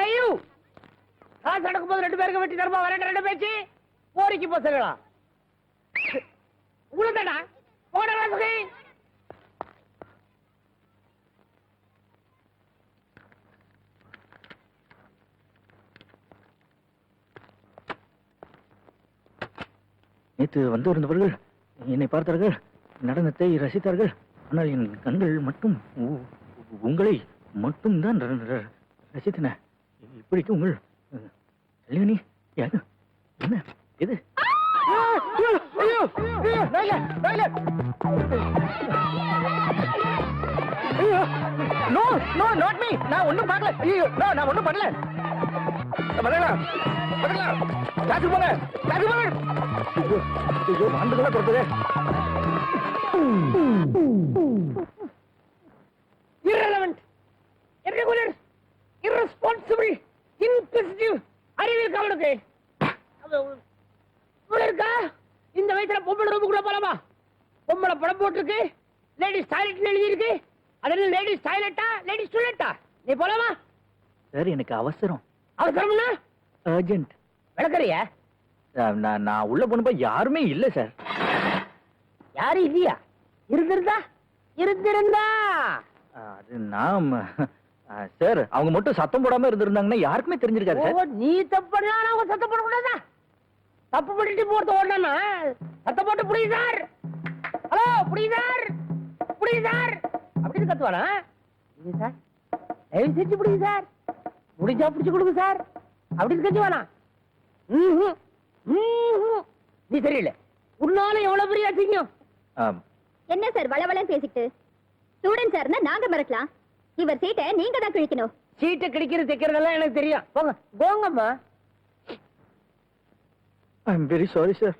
ஐயோ காசு நடக்கும் போது 2 பேருக்கு வெட்டி தருமா வரேன் 2 பேச்சு போரிக்கு பசங்களா உங்களுதாடா போடா சுகி நேற்று வந்திருந்தவர்கள் என்னை பார்த்தார்கள், நடனத்தை ரசித்தார்கள். ஆனால் என் கண்கள் மட்டும் உங்களை மட்டும் தான் ரசித்தன. இப்படிக்கு உங்கள் கல்யாணி யாரு என்ன இது? நான் ஒண்ணும் பார்க்கல. நான் ஒண்ணும் பண்ணல. irrelevant, irregular, irresponsible, inquisitive, அறிவில் கவனுக்கு இருக்கா? இந்த வயசுல பொம்பளை ரூமுக்குள்ள போலாமா? பொம்பளை படம் போட்டிருக்கு, லேடிஸ் டாய்லெட் எழுதி இருக்கு. அதெல்லாம் லேடிஸ் டாய்லெட்டா லேடிஸ் டாய்லெட்டா? நீ போலாமா? சார் எனக்கு அவசரம். அவசரம்னா அர்ஜென்ட். விளக்கறியா? நான் உள்ள போனப்ப யாருமே இல்ல சார். யாரும் இல்லையா? இருந்திருந்தா அது நாம் சார் அவங்க மட்டும் சத்தம் போடாம இருந்திருந்தாங்கன்னா யாருக்குமே தெரிஞ்சிருக்காது சார். நீ தப்பு பண்ணா அவங்க சத்தம் போடக்கூடாதா? தப்பு பண்ணிட்டு போறது ஓடனா சத்தம் போட்டு புடி சார், ஹலோ புடி சார், புடி சார் அப்படின்னு கத்துவானா? இது சார் தயவு செஞ்சு புடி சார், முடிஞ்சா பிடிச்சு கொடுங்க சார் அப்படின்னு கத்துவானா? நீ தெரியல, உன்னால எவ்வளவு பெரிய அசிங்கம். என்ன சார் வளவளன்னு பேசிட்டு? ஸ்டூடெண்ட் சார்னா நாங்க மறக்கலாம், இவர் சீட்டை நீங்க தான் கிழிக்கணும். சீட்டை கிழிக்கிறது தைக்கிறதெல்லாம் எனக்கு தெரியும். போங்க போங்கம்மா. I am very sorry sir.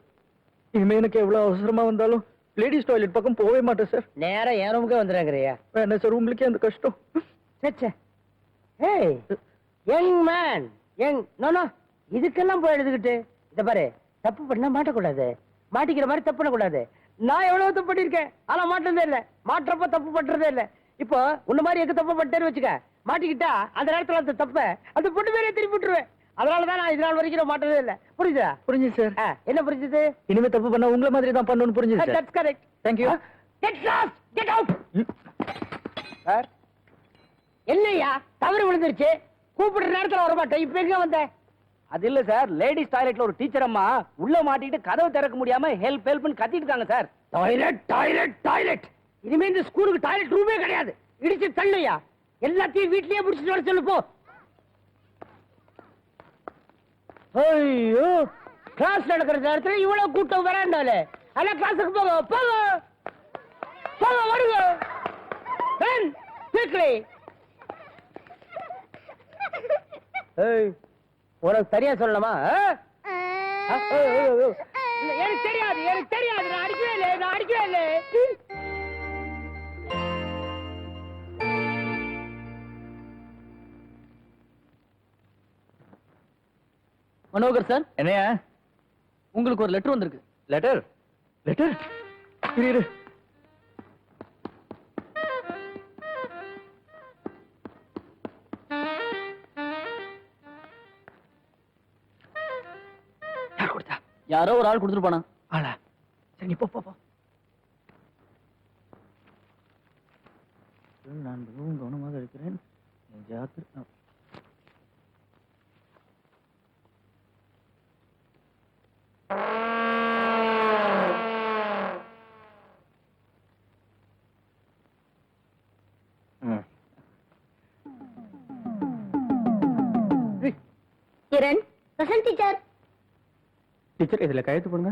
இனிமே எனக்கு எவ்வளவு அவசரமா வந்தாலும் லேடிஸ் டாய்லெட் பக்கம் போவே மாட்டேன் சார். நேரா என் ரூமுக்கே வந்துடுறேங்கறியா? என்ன சார் உங்களுக்கே அந்த கஷ்டம்? சச்சே ஏய் young man, young no no இதுக்கெல்லாம் போய் எழுதுகிட்டு இத பாரு, தப்பு பண்ணா மாட்டக்கூடாது, மாட்டிக்கிற மாதிரி தப்பு பண்ணக்கூடாது. நான் எவ்வளவு தப்பு பண்ணிருக்கேன், ஆனா மாட்டதே இல்ல, மாற்றப்ப தப்பு பண்றதே இல்ல. இப்போ உன்ன மாதிரி எங்க தப்பு பண்ணிட்டேன்னு வச்சுக்க, மாட்டிக்கிட்டா அந்த நேரத்துல அந்த தப்ப அந்த பொண்ணு மேலே திருப்பி விட்டுருவேன். அதனாலதான் நான் இது நாள் வரைக்கும் மாட்டதே இல்ல. புரியுதா? புரிஞ்சுது சார். என்ன புரிஞ்சுது? இனிமே தப்பு பண்ணா உங்களை மாதிரி தான் பண்ணணும்னு புரிஞ்சுது sir. That's correct. Thank you. Get lost, get out. Sir என்னையா தவறு விழுந்துருச்சு, கூப்பிடுற நேரத்துல வர மாட்டேன், இப்ப எங்க வந்த? அது இல்ல சார், லேடிஸ் டாய்லெட்ல ஒரு டீச்சர் அம்மா உள்ள மாட்டிட்டு கதவு திறக்க முடியாம ஹெல்ப் ஹெல்ப்னு கத்திட்டு இருக்காங்க சார். டாய்லெட் டாய்லெட் டாய்லெட், இனிமே இந்த ஸ்கூலுக்கு டாய்லெட் ரூமே கிடையாது, இடிச்சு தள்ளுயா. எல்லாத்தையும் வீட்லயே முடிச்சுட்டு வர சொல்லு போ. ஐயோ கிளாஸ் நடக்கிற நேரத்துல இவ்வளவு கூட்டம் வராண்டாலே, அல்ல கிளாஸுக்கு போங்க போங்க போங்க வருங்க. Run quickly. ஏய் உனக்கு சரியா சொல்லலாமா? எனக்கு தெரியாது, எனக்கு தெரியாது, நான் அடிக்கவே இல்லை, நான் அடிக்கவே இல்லை. மனோகர் சார், என்னையா உங்களுக்கு ஒரு லெட்டர் வந்திருக்கு. லெட்டர்? லெட்டர் இரு. யார் கொடுத்தா? யாரோ ஒரு ஆள் கொடுத்துட்டு போனா. ஆளா? சரி நீ போ போ போ. நான் மிகவும் கவனமாக இருக்கிறேன். ஜாக்கிரதை. கிரண், வசந்த் டீச்சர். டீச்சர் இதுல கையெழுத்து போடுங்க.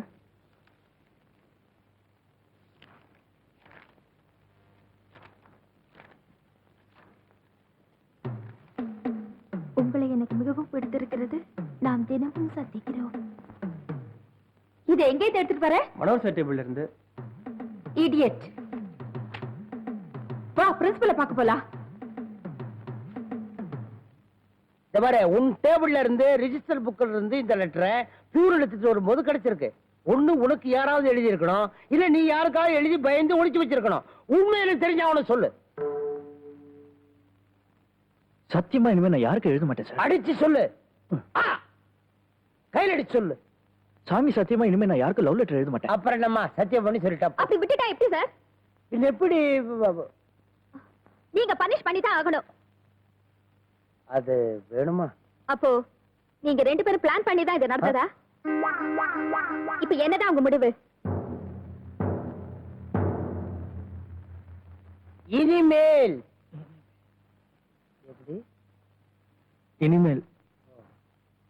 உங்களை எனக்கு மிகவும் பிடித்திருக்கிறது. நாம் தினமும் சந்திக்கிறோம். இது எங்கே எடுத்துட்டு வர? மனோர் சார் டேபிள்ல இருந்து. இடியட். வா பிரின்சிபலை பார்க்க போலாம். இந்த மாதிரி உன் டேபிள்ல இருந்து ரிஜிஸ்டர் புக்ல இருந்து இந்த லெட்டரை பியூர் எடுத்துட்டு வரும்போது கிடைச்சிருக்கு. ஒண்ணு உனக்கு யாராவது எழுதி இருக்கணும், இல்ல நீ யாருக்காவது எழுதி பயந்து ஒளிச்சு வச்சிருக்கணும். உண்மையில தெரிஞ்ச அவனை சொல்லு. சத்தியமா இனிமே நான் யாருக்கு எழுத மாட்டேன் சார். அடிச்சு சொல்லு. ஆ! கையில் அடிச்சு சொல்லு. சாமி சத்தியமா இனிமே நான் யாருக்கு லவ் லெட்டர் எழுத மாட்டேன். அப்புறம் என்னம்மா சத்தியம் பண்ணி சொல்லிட்டா? அப்படி விட்டுட்டா எப்படி சார்? இது எப்படி? நீங்க பனிஷ் பண்ணி தான் ஆகணும். அது வேணுமா? அப்போ நீங்க 2 பேரும் பிளான் பண்ணி தான் இது நடந்ததா? இப்ப என்னதான் உங்க முடிவு? இனிமேல் எப்படி? இனிமேல்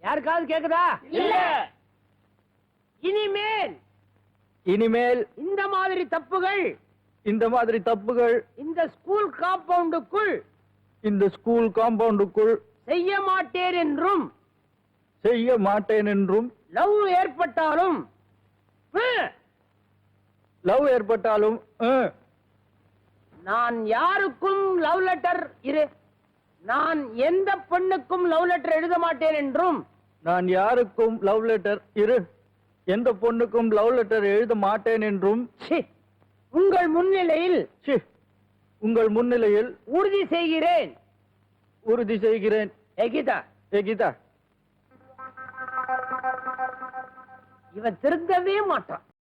யாருக்காவது கேக்குதா? இல்ல. இனிமேல் இனிமேல் இந்த மாதிரி தப்புகள் இந்த மாதிரி தப்புகள் இந்த ஸ்கூல் காம்பவுண்டுக்குள் இந்த ஸ்கூல் காம்பவுண்டுக்குள் செய்ய மாட்டேன் என்றும், செய்ய மாட்டேன் என்றும், லவ் ஏற்பட்டாலும் லவ் ஏற்பட்டாலும் நான் யாருக்கும் லவ் லெட்டர் நான் எந்த பெண்ணுக்கும் லவ் லெட்டர் எழுத மாட்டேன் என்றும், நான் யாருக்கும் லவ் லெட்டர் எந்த பொண்ணுக்கும் லவ் லெட்டர் எழுத மாட்டேன் என்றும் ச்சீ, உங்கள் முன்னிலையில் ச்சீ, உங்கள் முன்னிலையில் உறுதி செய்கிறேன். உறுதி செய்கிறேன். கீதா, கீதா, இவன் திருந்தவே மாட்டான்.